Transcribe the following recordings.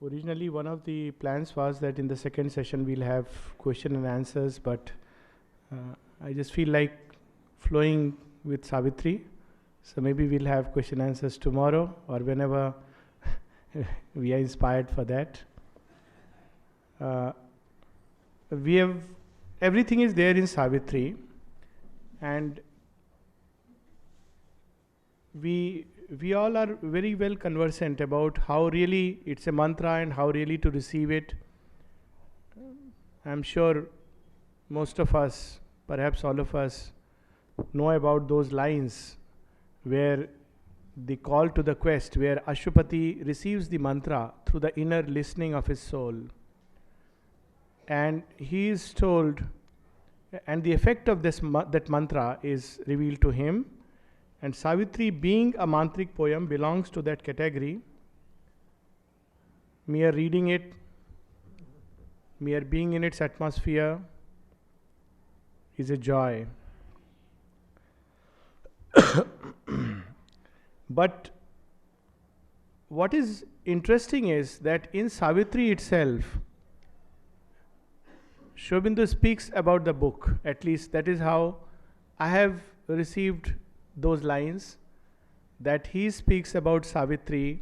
Originally, one of the plans was that in the second session we'll have question and answers, but I just feel like flowing with Savitri. So maybe we'll have question and answers tomorrow or whenever we are inspired for that. We have everything is there in Savitri, and we all are very well conversant about how really it's a mantra and how really to receive it. I'm sure most of us, perhaps all of us, know about those lines where the call to the quest, where Ashupati receives the mantra through the inner listening of his soul. And he is told, and the effect of that mantra is revealed to him. And Savitri, being a mantric poem, belongs to that category. Mere reading it, mere being in its atmosphere is a joy. But what is interesting is that in Savitri itself, Aurobindo speaks about the book. At least that is how I have received those lines, that he speaks about Savitri,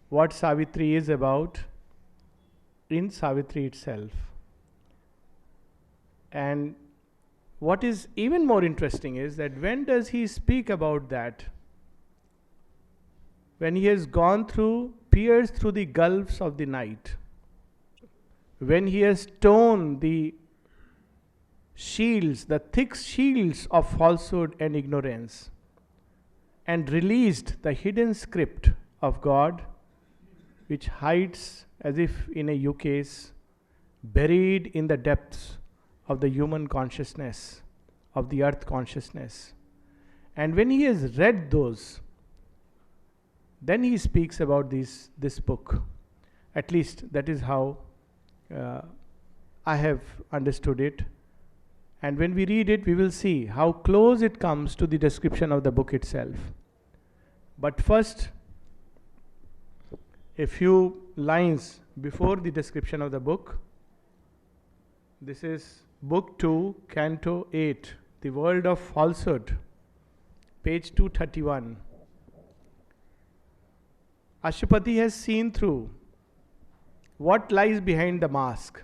what Savitri is about in Savitri itself. And what is even more interesting is that when does he speak about that? When he has pierced through the gulfs of the night, when he has torn the shields, the thick shields of falsehood and ignorance, and released the hidden script of God, which hides as if in a ukase, buried in the depths of the human consciousness, of the earth consciousness. And when he has read those, then he speaks about this book. At least that is how I have understood it. And when we read it, we will see how close it comes to the description of the book itself. But first, a few lines before the description of the book. This is Book 2, Canto 8, The World of Falsehood, page 231. Ashupati has seen through what lies behind the mask,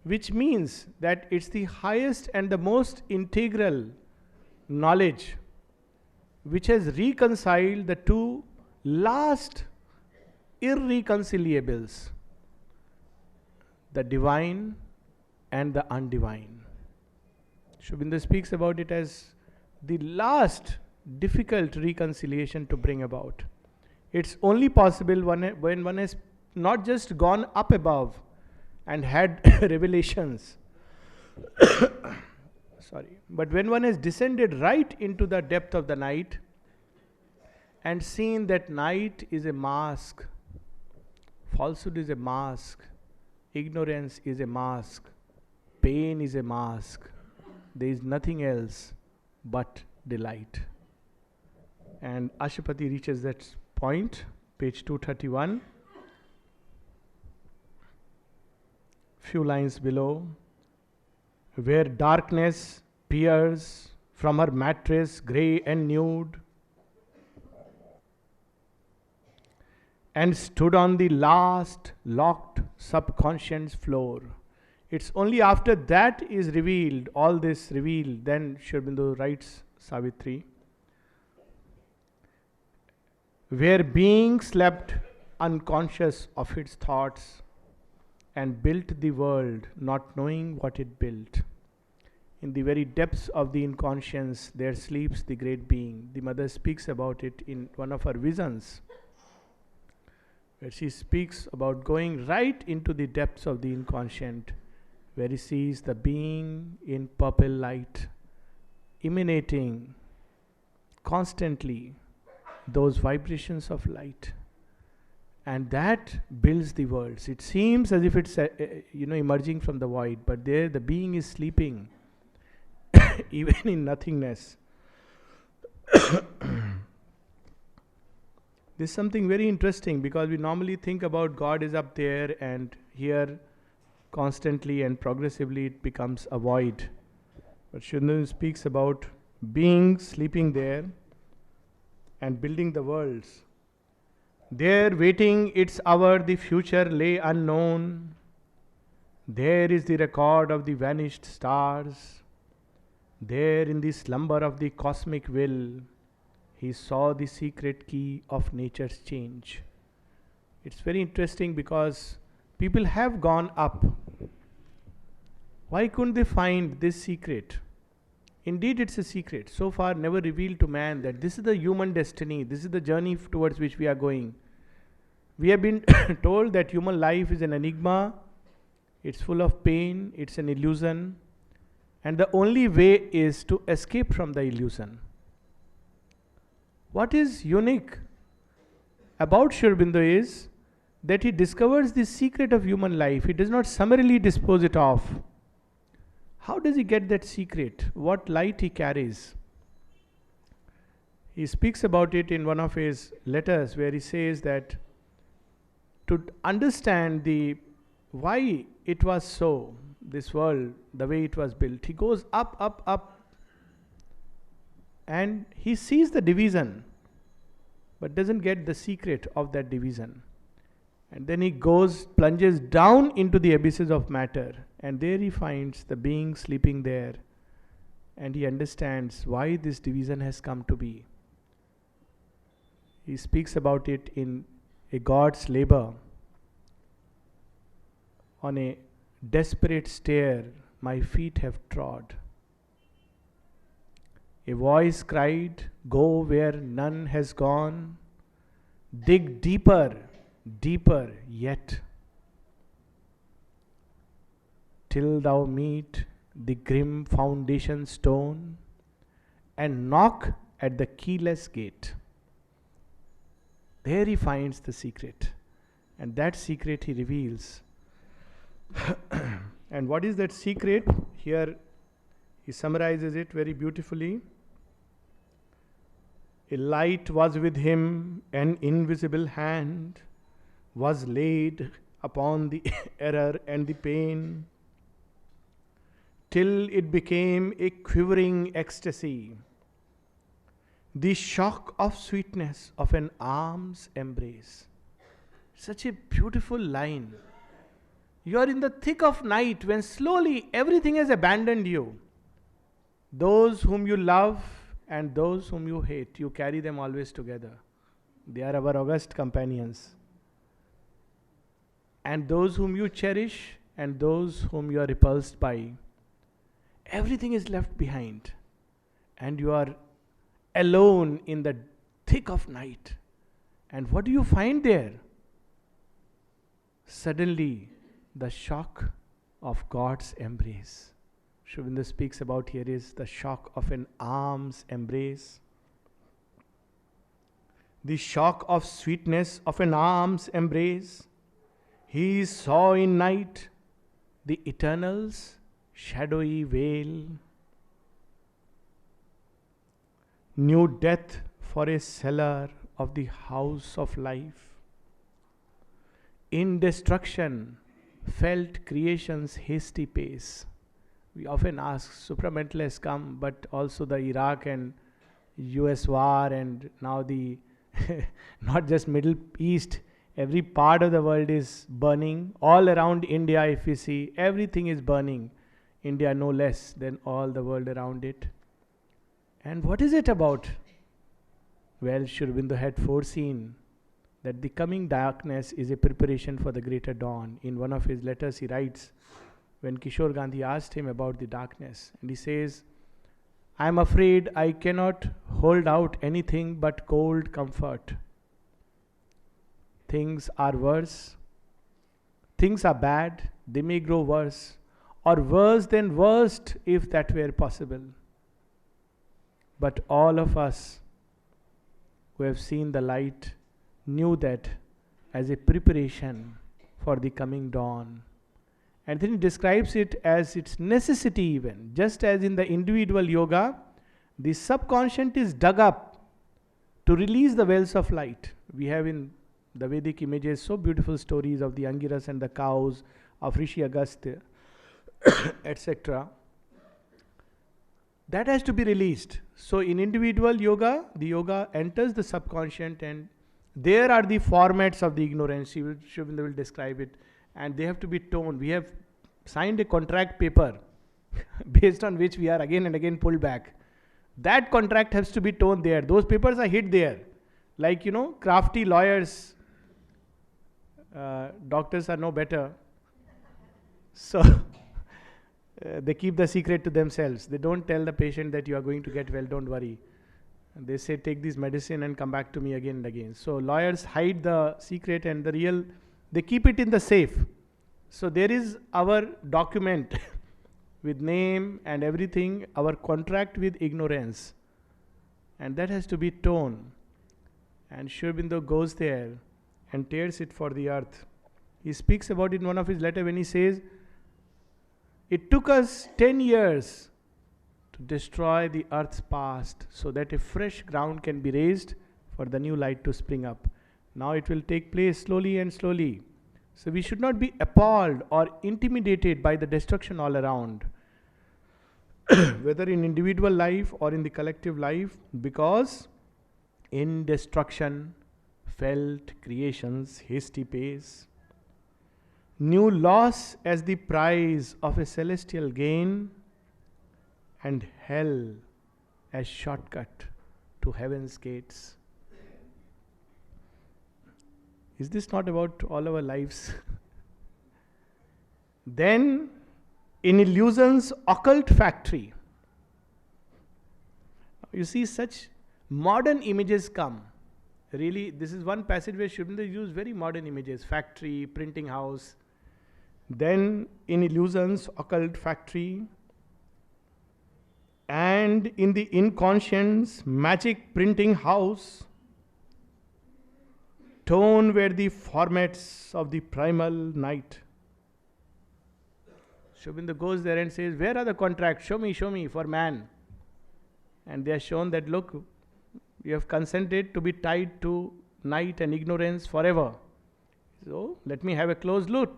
which means that it's the highest and the most integral knowledge which has reconciled the two last irreconciliables, the divine and the undivine. Aurobindo speaks about it as the last difficult reconciliation to bring about. It's only possible when one has not just gone up above and had revelations, but when one has descended right into the depth of the night and seen that night is a mask, falsehood is a mask, ignorance is a mask, pain is a mask, there is nothing else but delight. And Ashupati reaches that point, page 231. Few lines below, where darkness peers from her mattress grey and nude, and stood on the last locked subconscious floor. It's only after that is revealed, all this revealed, then Aurobindo writes Savitri, where being slept unconscious of its thoughts and built the world not knowing what it built. In the very depths of the inconscience there sleeps the great being. The mother speaks about it in one of her visions, where she speaks about going right into the depths of the inconscient, where he sees the being in purple light, emanating constantly those vibrations of light. And that builds the worlds. It seems as if it's emerging from the void, but there the being is sleeping even in nothingness. This is something very interesting because we normally think about God is up there, and here constantly and progressively it becomes a void. But Shundan speaks about being sleeping there and building the worlds. There waiting its hour, the future lay unknown. There is the record of the vanished stars. There in the slumber of the cosmic will, he saw the secret key of nature's change. It's very interesting because people have gone up. Why couldn't they find this secret? Indeed, it's a secret, so far never revealed to man, that this is the human destiny, this is the journey towards which we are going. We have been told that human life is an enigma, it's full of pain, it's an illusion, and the only way is to escape from the illusion. What is unique about Aurobindo is that he discovers the secret of human life. He does not summarily dispose it off. How does he get that secret? What light he carries? He speaks about it in one of his letters, where he says that to understand the why it was so, this world, the way it was built, he goes up, up, up, and he sees the division, but doesn't get the secret of that division. And then he plunges down into the abysses of matter, and there he finds the being sleeping there, and he understands why this division has come to be. He speaks about it in a God's labor. On a desperate stair my feet have trod. A voice cried, go where none has gone, dig deeper, deeper yet, till thou meet the grim foundation stone, and knock at the keyless gate. There he finds the secret, and that secret he reveals. And what is that secret? Here he summarizes it very beautifully. A light was with him, an invisible hand was laid upon the error and the pain, till it became a quivering ecstasy, the shock of sweetness of an arm's embrace. Such a beautiful line. You are in the thick of night when slowly everything has abandoned you. Those whom you love and those whom you hate, you carry them always together. They are our august companions. And those whom you cherish and those whom you are repulsed by, everything is left behind. And you are alone in the thick of night. And what do you find there? Suddenly, the shock of God's embrace. Aurobindo speaks about here is the shock of an arm's embrace. The shock of sweetness of an arm's embrace. He saw in night the eternal's shadowy veil. Knew death for a cellar of the house of life. In destruction, felt creation's hasty pace. We often ask, supramental has come, but also the Iraq and US war, and now the not just Middle East, every part of the world is burning. All around India, if you see, everything is burning. India no less than all the world around it. And what is it about? Well, Aurobindo had foreseen that the coming darkness is a preparation for the greater dawn. In one of his letters he writes, when Kishore Gandhi asked him about the darkness, and he says, I am afraid I cannot hold out anything but cold comfort. Things are worse. Things are bad. They may grow worse, or worse than worst if that were possible. But all of us who have seen the light knew that as a preparation for the coming dawn. And then he describes it as its necessity even. Just as in the individual yoga, the subconscious is dug up to release the wells of light. We have in the Vedic images so beautiful stories of the Angiras and the cows, of Rishi Agastya, etc. That has to be released. So in individual yoga, the yoga enters the subconscious, and there are the formats of the ignorance. Shubhendu will describe it, and they have to be toned. We have signed a contract paper based on which we are again and again pulled back. That contract has to be toned there. Those papers are hid there. Like, crafty lawyers, doctors are no better. So they keep the secret to themselves. They don't tell the patient that you are going to get well, don't worry. And they say, take this medicine and come back to me again and again. So lawyers hide the secret, and they keep it in the safe. So there is our document with name and everything, our contract with ignorance. And that has to be torn. And Sri Aurobindo goes there and tears it for the earth. He speaks about it in one of his letters when he says, it took us 10 years to destroy the earth's past so that a fresh ground can be raised for the new light to spring up. Now it will take place slowly and slowly. So we should not be appalled or intimidated by the destruction all around, whether in individual life or in the collective life, because in destruction felt creation's hasty pace, new loss as the prize of a celestial gain, and hell as shortcut to heaven's gates. Is this not about all our lives? Then, in illusion's occult factory, you see such modern images come. Really, this is one passage where Sri Aurobindo used very modern images: factory, printing house. Then, in illusion's occult factory, and in the inconscient's magic printing house, tone were the formats of the primal night. Sri Aurobindo goes there and says, where are the contracts? Show me for man. And they are shown that, look, you have consented to be tied to night and ignorance forever. So let me have a close look.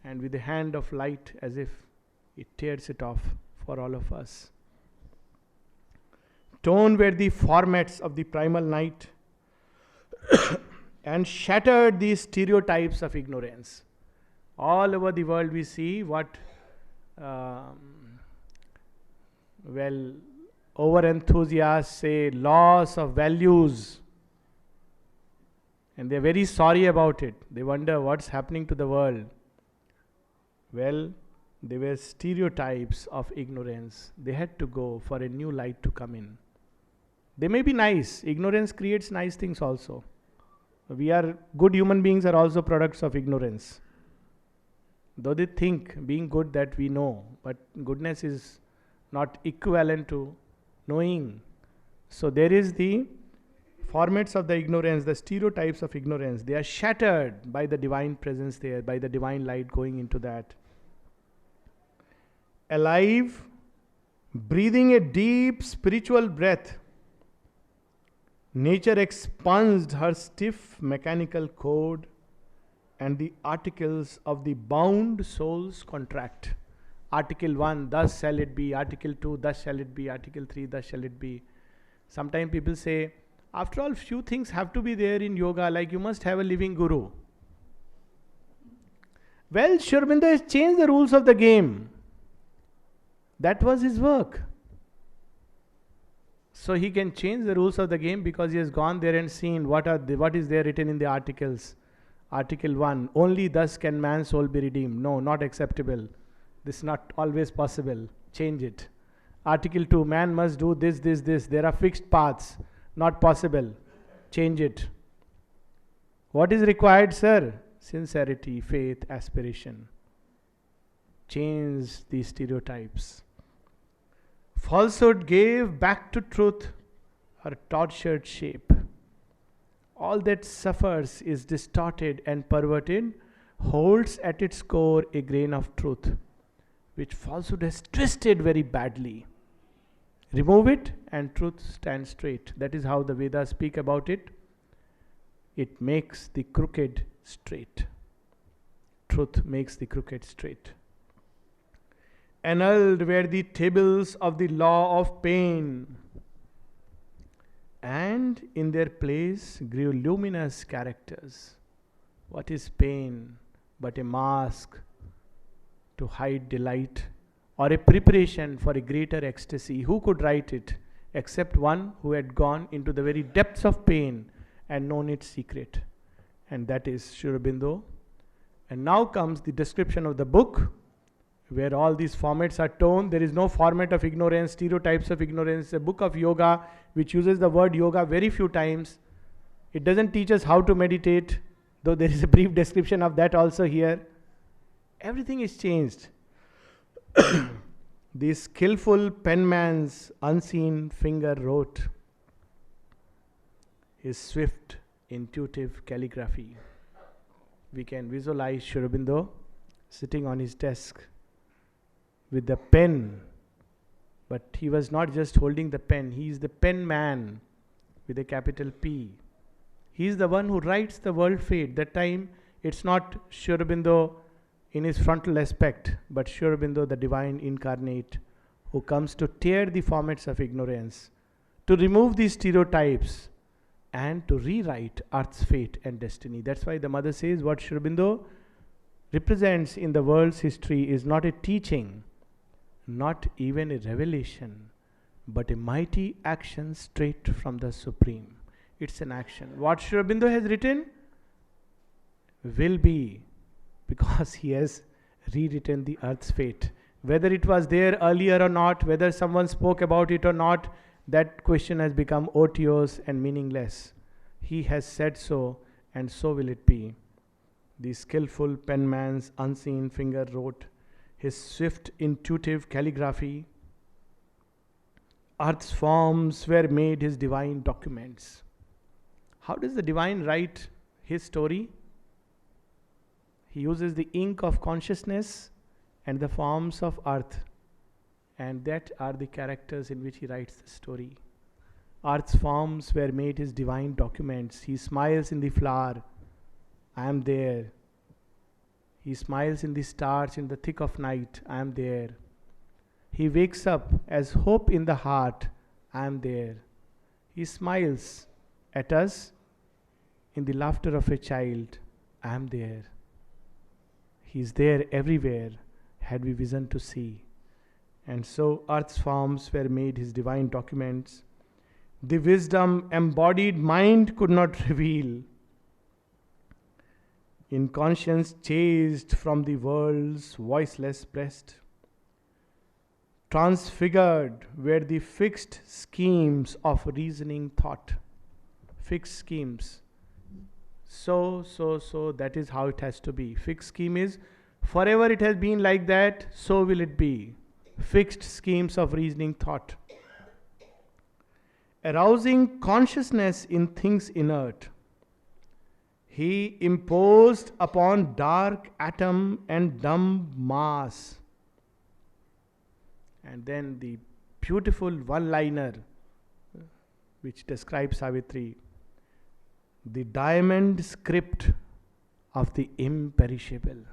And with the hand of light, as if it tears it off for all of us. Tone were the formats of the primal night and shattered the stereotypes of ignorance. All over the world we see what, over-enthusiasts say loss of values. And they're very sorry about it. They wonder what's happening to the world. Well, they were stereotypes of ignorance. They had to go for a new light to come in. They may be nice. Ignorance creates nice things also. Good human beings are also products of ignorance. Though they think being good that we know, but goodness is not equivalent to knowing. So there is the formats of the ignorance, the stereotypes of ignorance. They are shattered by the divine presence there, by the divine light going into that. Alive, breathing a deep spiritual breath, nature expunged her stiff mechanical code, and the articles of the bound soul's contract. Article 1, thus shall it be. Article 2, thus shall it be. Article 3, thus shall it be. Sometimes people say, after all, few things have to be there in yoga, like you must have a living guru. Well, Sri Aurobindo has changed the rules of the game. That was his work. So he can change the rules of the game because he has gone there and seen what is there written in the articles. Article 1, only thus can man's soul be redeemed. No, not acceptable. This is not always possible. Change it. Article 2, man must do this. There are fixed paths. Not possible. Change it. What is required, sir? Sincerity, faith, aspiration. Change these stereotypes. Falsehood gave back to truth her tortured shape. All that suffers is distorted and perverted, holds at its core a grain of truth, which falsehood has twisted very badly. Remove it and truth stands straight. That is how the Vedas speak about it. it makes the crooked straight. Truth makes the crooked straight. Annulled were the tables of the law of pain, and in their place grew luminous characters. What is pain but a mask to hide delight, or a preparation for a greater ecstasy? Who could write it except one who had gone into the very depths of pain and known its secret? And that is Aurobindo. And now comes the description of the book, where all these formats are toned. There is no format of ignorance, stereotypes of ignorance. A book of yoga which uses the word yoga very few times. It doesn't teach us how to meditate, though there is a brief description of that also here. Everything is changed. The skillful penman's unseen finger wrote his swift, intuitive calligraphy. We can visualize Aurobindo sitting on his desk with the pen, but he was not just holding the pen, he is the pen man with a capital P. He is the one who writes the world fate. That time it's not Aurobindo in his frontal aspect, but Aurobindo, the divine incarnate, who comes to tear the formats of ignorance, to remove these stereotypes, and to rewrite Earth's fate and destiny. That's why the mother says what Aurobindo represents in the world's history is not a teaching, not even a revelation, but a mighty action straight from the Supreme. It's an action. What Aurobindo has written will be, because he has rewritten the earth's fate. Whether it was there earlier or not, whether someone spoke about it or not, that question has become otiose and meaningless. He has said so, and so will it be. The skillful penman's unseen finger wrote his swift, intuitive calligraphy. Earth's forms were made his divine documents. How does the divine write his story? He uses the ink of consciousness and the forms of earth, and that are the characters in which he writes the story. Earth's forms were made his divine documents. He smiles in the flower, I am there. He smiles in the stars in the thick of night, I am there. He wakes up as hope in the heart, I am there. He smiles at us in the laughter of a child, I am there. He is there everywhere, had we vision to see. And so earth's forms were made his divine documents. The wisdom embodied mind could not reveal. In conscience chased from the world's voiceless breast, transfigured were the fixed schemes of reasoning thought. Fixed schemes. So, that is how it has to be. Fixed scheme is, forever it has been like that, so will it be. Fixed schemes of reasoning thought. Arousing consciousness in things inert, he imposed upon dark atom and dumb mass. And then the beautiful one-liner which describes Savitri, the diamond script of the imperishable,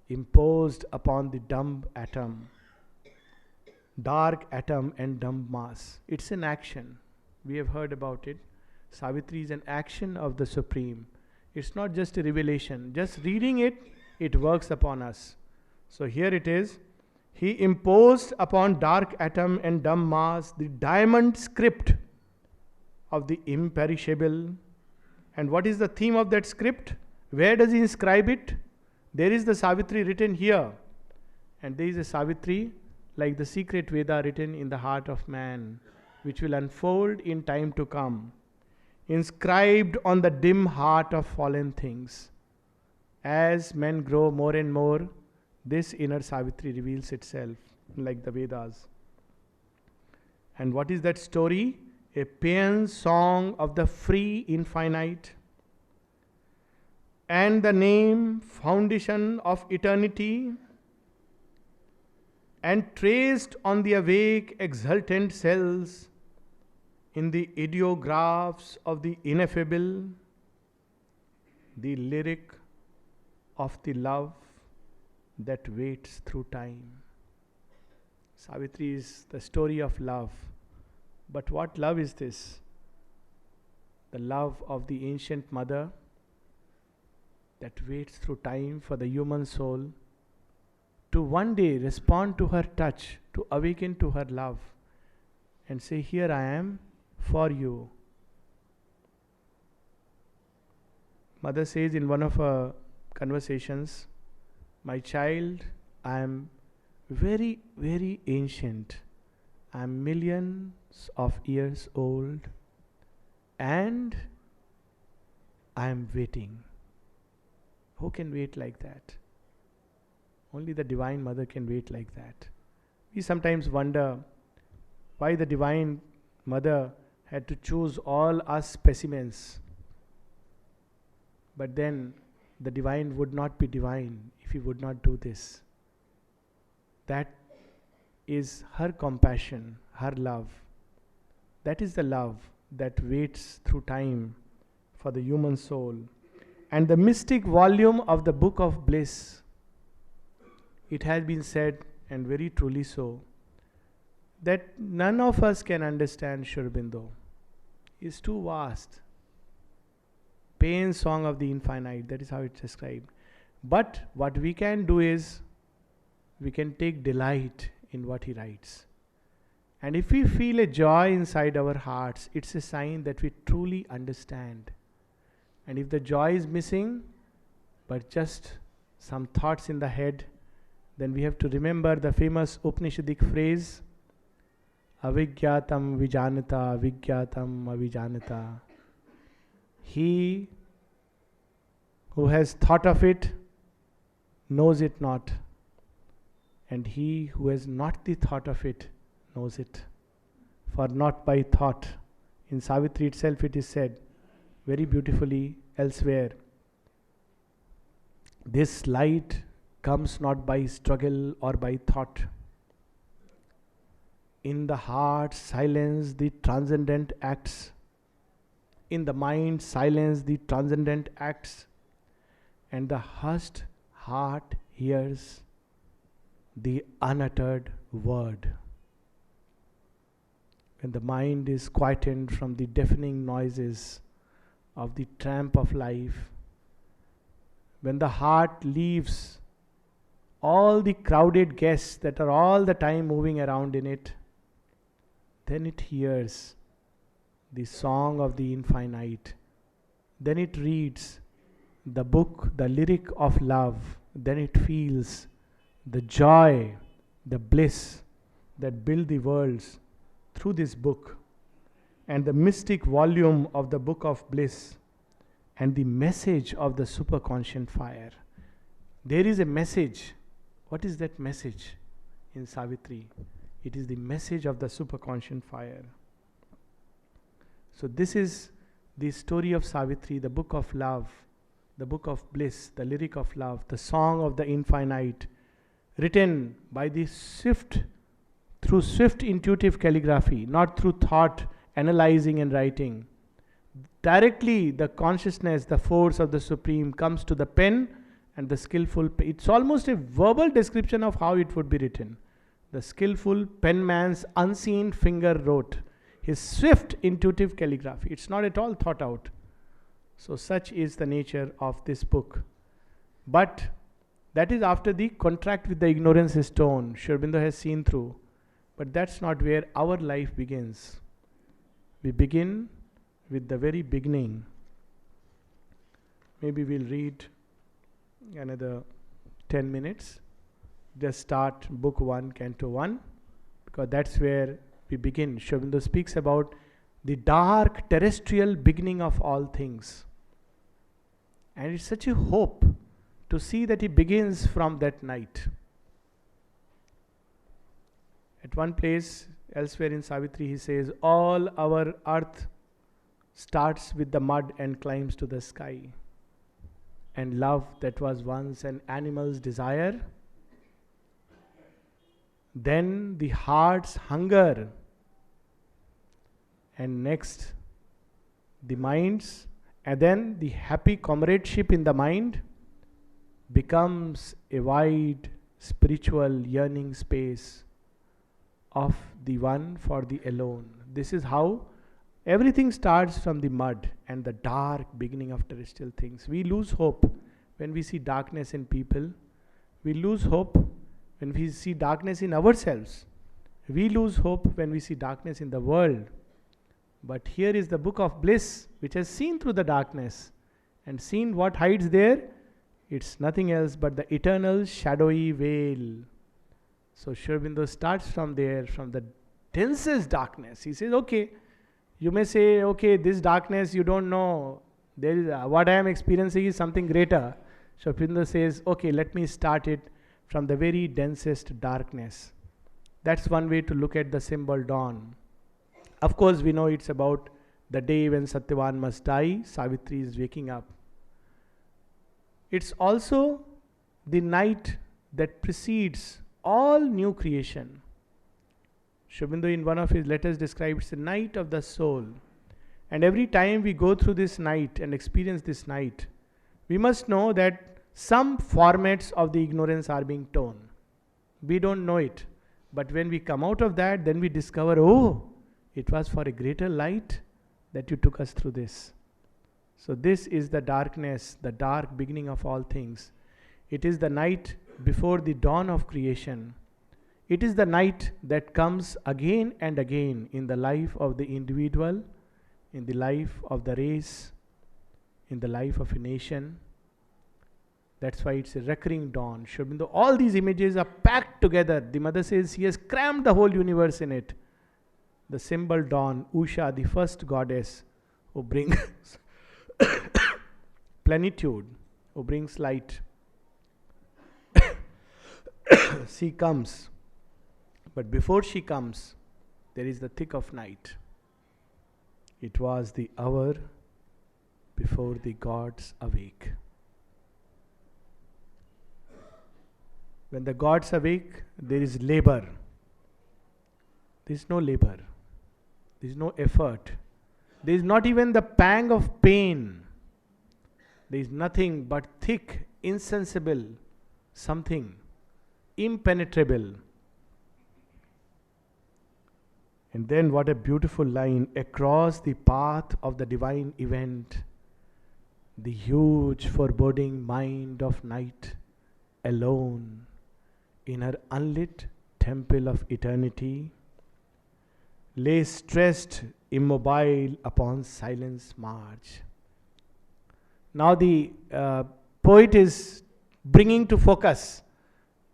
imposed upon the dumb atom, dark atom and dumb mass. It's an action. We have heard about it. Savitri is an action of the Supreme. It's not just a revelation. Just reading it, it works upon us. So here it is. He imposed upon dark atom and dumb mass the diamond script of the imperishable. And what is the theme of that script? Where does he inscribe it? There is the Savitri written here. And there is a Savitri like the secret Veda written in the heart of man, which will unfold in time to come. Inscribed on the dim heart of fallen things. As men grow more and more, this inner Savitri reveals itself, like the Vedas. And what is that story? A paean song of the free infinite, and the name, foundation of eternity, and traced on the awake exultant cells In the ideographs of the ineffable, the lyric of the love that waits through time. Savitri is the story of love. But what love is this? The love of the ancient mother that waits through time for the human soul to one day respond to her touch, to awaken to her love and say, here I am for you. Mother says in one of her conversations, my child, I am very, very ancient. I am millions of years old and I am waiting. Who can wait like that? Only the Divine Mother can wait like that. We sometimes wonder why the Divine Mother had to choose all us specimens. But then the Divine would not be divine if He would not do this. That is her compassion, her love. That is the love that waits through time for the human soul. And the mystic volume of the Book of Bliss, it has been said, and very truly so, that none of us can understand Aurobindo. It's too vast. Pain song of the infinite, that is how it's described. But what we can do is, we can take delight in what he writes. And if we feel a joy inside our hearts, it's a sign that we truly understand. And if the joy is missing, but just some thoughts in the head, then we have to remember the famous Upanishadic phrase, Avijñātam vijanata, Vijñātam avijanata. He who has thought of it knows it not, and he who has not the thought of it knows it. For not by thought. In Savitri itself it is said very beautifully elsewhere, this light comes not by struggle or by thought. In the heart silence the transcendent acts. In the mind silence the transcendent acts. And the hushed heart hears the unuttered word. When the mind is quietened from the deafening noises of the tramp of life, when the heart leaves all the crowded guests that are all the time moving around in it, then it hears the song of the infinite. Then it reads the book, the lyric of love. Then it feels the joy, the bliss that build the worlds through this book. And the mystic volume of the Book of Bliss and the message of the superconscient fire. There is a message. What is that message in Savitri? It is the message of the superconscient fire. So this is the story of Savitri, the book of love, the book of bliss, the lyric of love, the song of the infinite, written by the through swift intuitive calligraphy, not through thought, analyzing and writing. Directly the consciousness, the force of the Supreme comes to the pen and the skillful, it's almost a verbal description of how it would be written. The skillful penman's unseen finger wrote, his swift intuitive calligraphy. It's not at all thought out. So such is the nature of this book. But that is after the contract with the ignorance is torn. Aurobindo has seen through. But that's not where our life begins. We begin with the very beginning. Maybe we'll read another 10 minutes. Just start book 1, canto 1, because that's where we begin. Aurobindo speaks about the dark terrestrial beginning of all things. And it's such a hope to see that he begins from that night. At one place, elsewhere in Savitri, he says, all our earth starts with the mud and climbs to the sky. And love that was once an animal's desire, then the heart's hunger, and next the minds, and then the happy comradeship in the mind becomes a wide spiritual yearning space of the one for the alone. This is how everything starts, from the mud and the dark beginning of terrestrial things. We lose hope when we see darkness in people. We lose hope when we see darkness in ourselves. We lose hope when we see darkness in the world. But here is the book of Bliss, which has seen through the darkness and seen what hides there. It's nothing else but the eternal shadowy veil. So Aurobindo starts from there, from the densest darkness. He says, okay, you may say, okay, this darkness you don't know. There is what I am experiencing is something greater. Aurobindo says, okay, let me start it from the very densest darkness. That's one way to look at the symbol dawn. Of course, we know it's about the day when Satyavan must die. Savitri is waking up. It's also the night that precedes all new creation. Aurobindo in one of his letters describes the night of the soul. And every time we go through this night and experience this night, we must know that some formats of the ignorance are being torn. We don't know it. But when we come out of that, then we discover, oh, it was for a greater light that you took us through this. So this is the darkness, the dark beginning of all things. It is the night before the dawn of creation. It is the night that comes again and again in the life of the individual, in the life of the race, in the life of a nation. That's why it's a recurring dawn. Aurobindo, all these images are packed together. The mother says he has crammed the whole universe in it. The symbol dawn, Usha, the first goddess, who brings plenitude, who brings light. She comes. But before she comes, there is the thick of night. It was the hour before the gods awake. When the gods awake, there is labor. There is no labor. There is no effort. There is not even the pang of pain. There is nothing but thick, insensible, something impenetrable. And then what a beautiful line, across the path of the divine event, the huge foreboding mind of night, alone, in her unlit temple of eternity, lay stressed, immobile upon silence march. Now the poet is bringing to focus.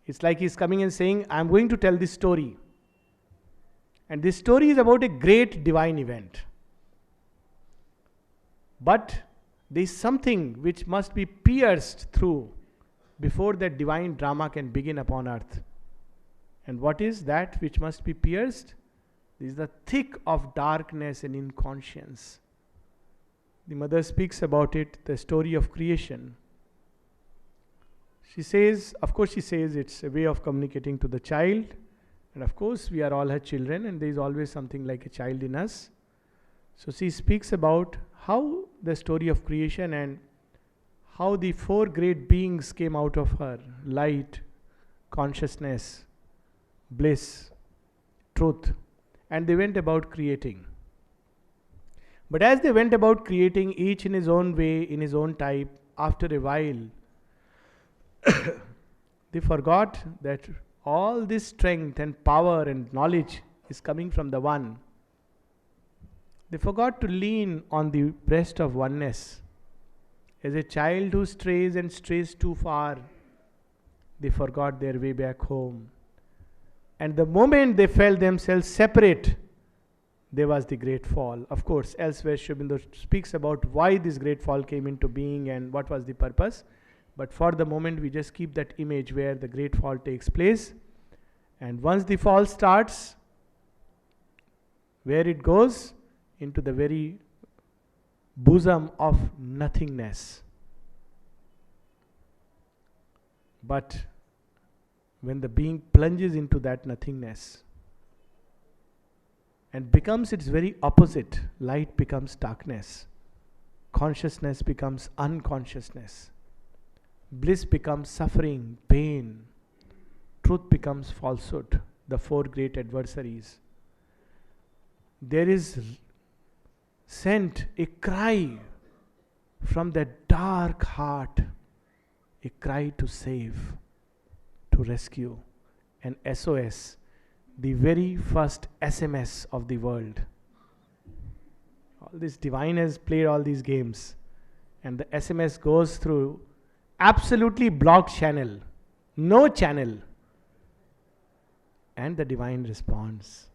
It's like he's coming and saying, I'm going to tell this story. And this story is about a great divine event. But there is something which must be pierced through before that divine drama can begin upon earth. And what is that which must be pierced? This is the thick of darkness and inconscience. The mother speaks about it, the story of creation. She says, of course she says it's a way of communicating to the child. And of course we are all her children and there is always something like a child in us. So she speaks about how the story of creation and how the four great beings came out of her: light, consciousness, bliss, truth. And they went about creating. But as they went about creating, each in his own way, in his own type, after a while, they forgot that all this strength and power and knowledge is coming from the one. They forgot to lean on the breast of oneness. As a child who strays and strays too far, they forgot their way back home. And the moment they felt themselves separate, there was the great fall. Of course, elsewhere Aurobindo speaks about why this great fall came into being and what was the purpose. But for the moment, we just keep that image where the great fall takes place. And once the fall starts, where it goes? Into the very bosom of nothingness. But when the being plunges into that nothingness, and becomes its very opposite. Light becomes darkness. Consciousness becomes unconsciousness. Bliss becomes suffering, pain. Truth becomes falsehood. The four great adversaries. There is sent a cry from that dark heart, a cry to save, to rescue, an SOS, the very first SMS of the world. All this divine has played all these games, and the SMS goes through absolutely blocked channel, no channel, and the divine responds.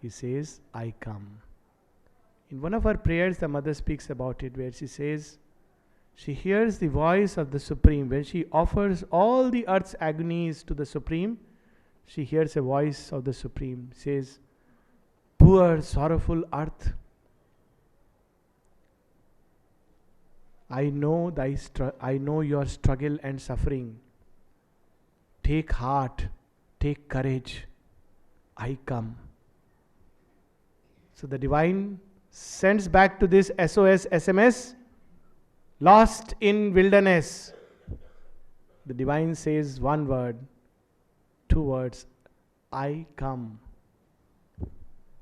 He says, I come. In one of her prayers, the mother speaks about it, where she says, she hears the voice of the Supreme. When she offers all the earth's agonies to the Supreme, she hears a voice of the Supreme. Says, poor sorrowful earth, I know I know your struggle and suffering. Take heart, take courage. I come. So the divine sends back to this SOS SMS, lost in wilderness. The divine says one word, two words, I come.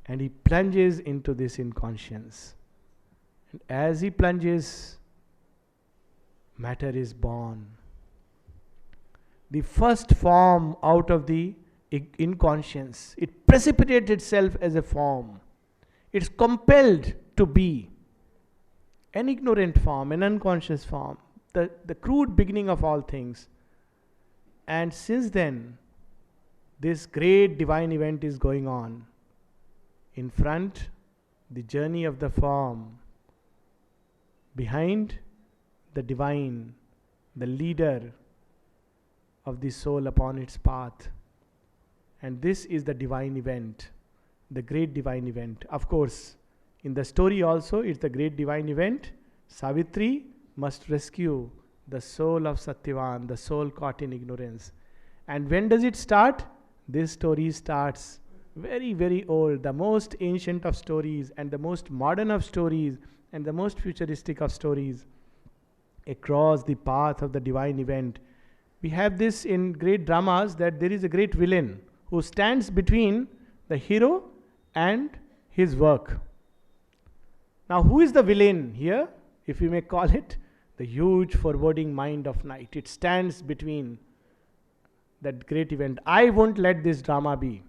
And he plunges into this inconscience. And as he plunges, matter is born. The first form out of the inconscience. It precipitates itself as a form. It's compelled to be an ignorant form, an unconscious form, the crude beginning of all things. And since then, this great divine event is going on. In front, the journey of the form. Behind, the divine, the leader of the soul upon its path. And this is the divine event, the great divine event. Of course, in the story also, it's the great divine event. Savitri must rescue the soul of Satyavan, the soul caught in ignorance. And when does it start? This story starts very, very old, the most ancient of stories and the most modern of stories and the most futuristic of stories. Across the path of the divine event, we have this in great dramas, that there is a great villain who stands between the hero and his work. Now, who is the villain here, if we may call it? The huge foreboding mind of night. It stands between that great event. I won't let this drama be.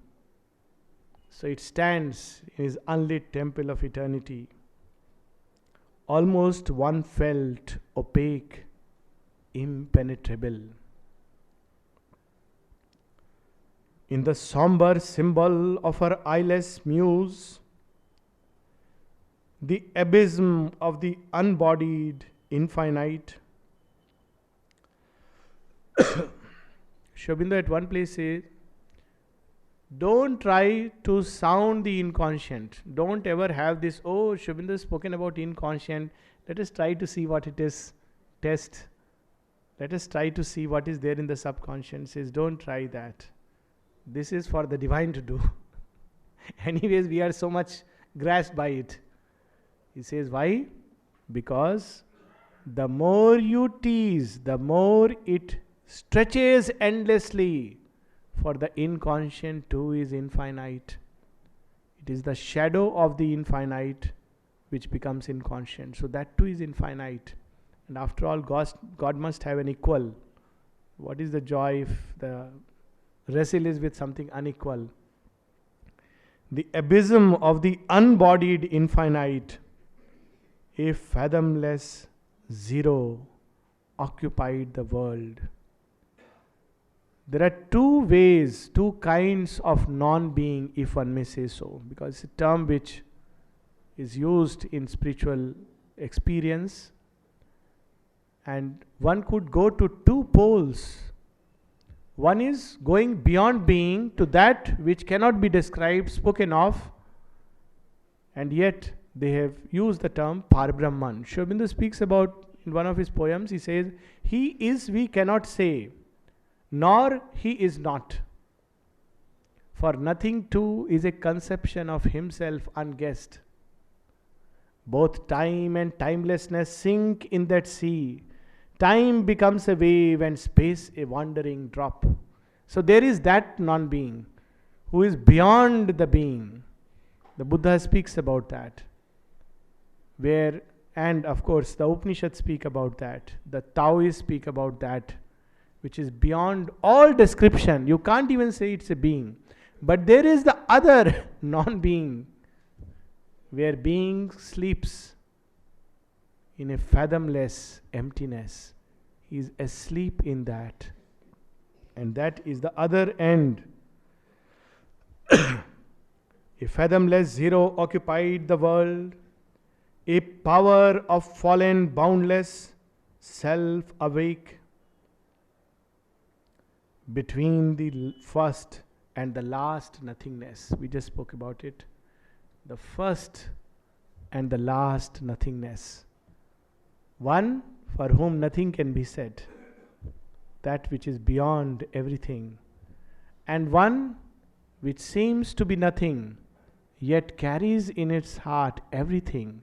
So it stands in his unlit temple of eternity. Almost one felt, opaque, impenetrable. In the somber symbol of her eyeless muse, the abysm of the unbodied infinite. Aurobindo at one place says, don't try to sound the inconscient. Don't ever have this, oh, Aurobindo has spoken about inconscient. Let us try to see what it is. Test. Let us try to see what is there in the subconscious. Says, don't try that. This is for the divine to do. Anyways, we are so much grasped by it. He says, why? Because the more you tease, the more it stretches endlessly. For the inconscient too is infinite. It is the shadow of the infinite which becomes inconscient. So that too is infinite. And after all, God must have an equal. What is the joy if the wrestle is with something unequal? The abysm of the unbodied infinite, a fathomless zero, occupied the world. There are two ways, two kinds of non-being, if one may say so, because it's a term which is used in spiritual experience, and one could go to two poles. One is going beyond being to that which cannot be described, spoken of, and yet they have used the term Parabrahman. Aurobindo speaks about, in one of his poems, he says, he is we cannot say, nor he is not. For nothing too is a conception of himself unguessed. Both time and timelessness sink in that sea. Time becomes a wave and space a wandering drop. So there is that non-being who is beyond the being. The Buddha speaks about that. Where, and of course the Upanishads speak about that. The Taoists speak about that, which is beyond all description. You can't even say it's a being. But there is the other non-being, where being sleeps in a fathomless emptiness. He is asleep in that. And that is the other end. A fathomless zero occupied the world. A power of fallen, boundless, self awake. Between the first and the last nothingness. We just spoke about it. The first and the last nothingness. One for whom nothing can be said. That which is beyond everything. And one which seems to be nothing, yet carries in its heart everything,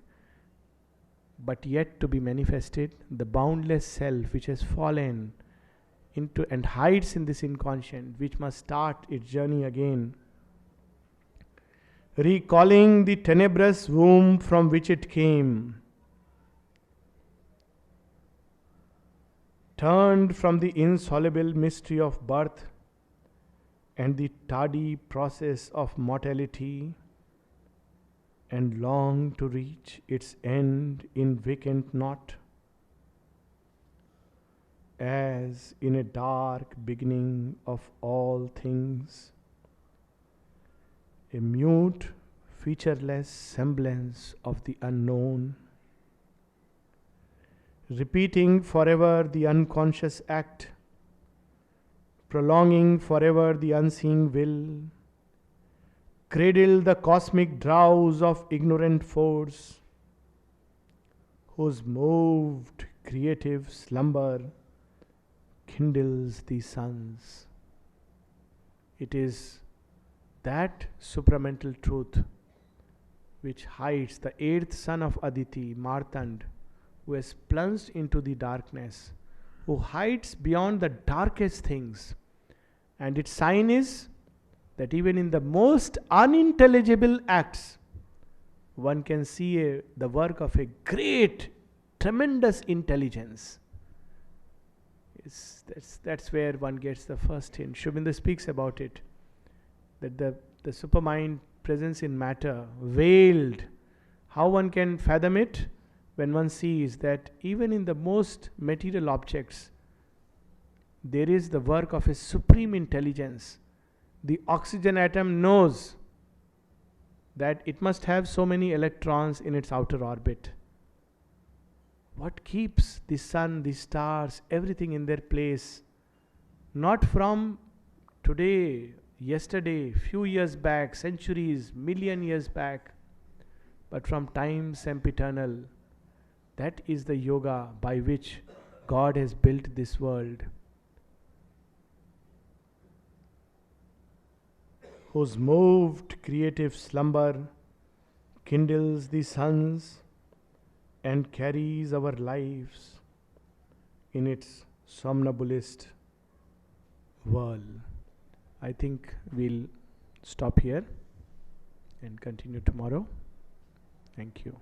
but yet to be manifested, the boundless self which has fallen into and hides in this inconscient, which must start its journey again, recalling the tenebrous womb from which it came, turned from the insoluble mystery of birth and the tardy process of mortality, and long to reach its end in vacant naught, as in a dark beginning of all things, a mute, featureless semblance of the unknown, repeating forever the unconscious act, prolonging forever the unseen will, cradle the cosmic drowse of ignorant force, whose moved creative slumber kindles the suns. It is that supramental truth which hides the eighth son of Aditi, Martand, who has plunged into the darkness, who hides beyond the darkest things. And its sign is that even in the most unintelligible acts, one can see the work of a great, tremendous intelligence. That's where one gets the first hint. Sri Aurobindo speaks about it, that the supermind presence in matter, veiled. How one can fathom it? When one sees that even in the most material objects, there is the work of a supreme intelligence. The oxygen atom knows that it must have so many electrons in its outer orbit. What keeps the sun, the stars, everything in their place? Not from today, yesterday, few years back, centuries, million years back, but from time sempiternal. That is the yoga by which God has built this world, whose moved creative slumber kindles the suns and carries our lives in its somnambulist whirl. I think we'll stop here and continue tomorrow. Thank you.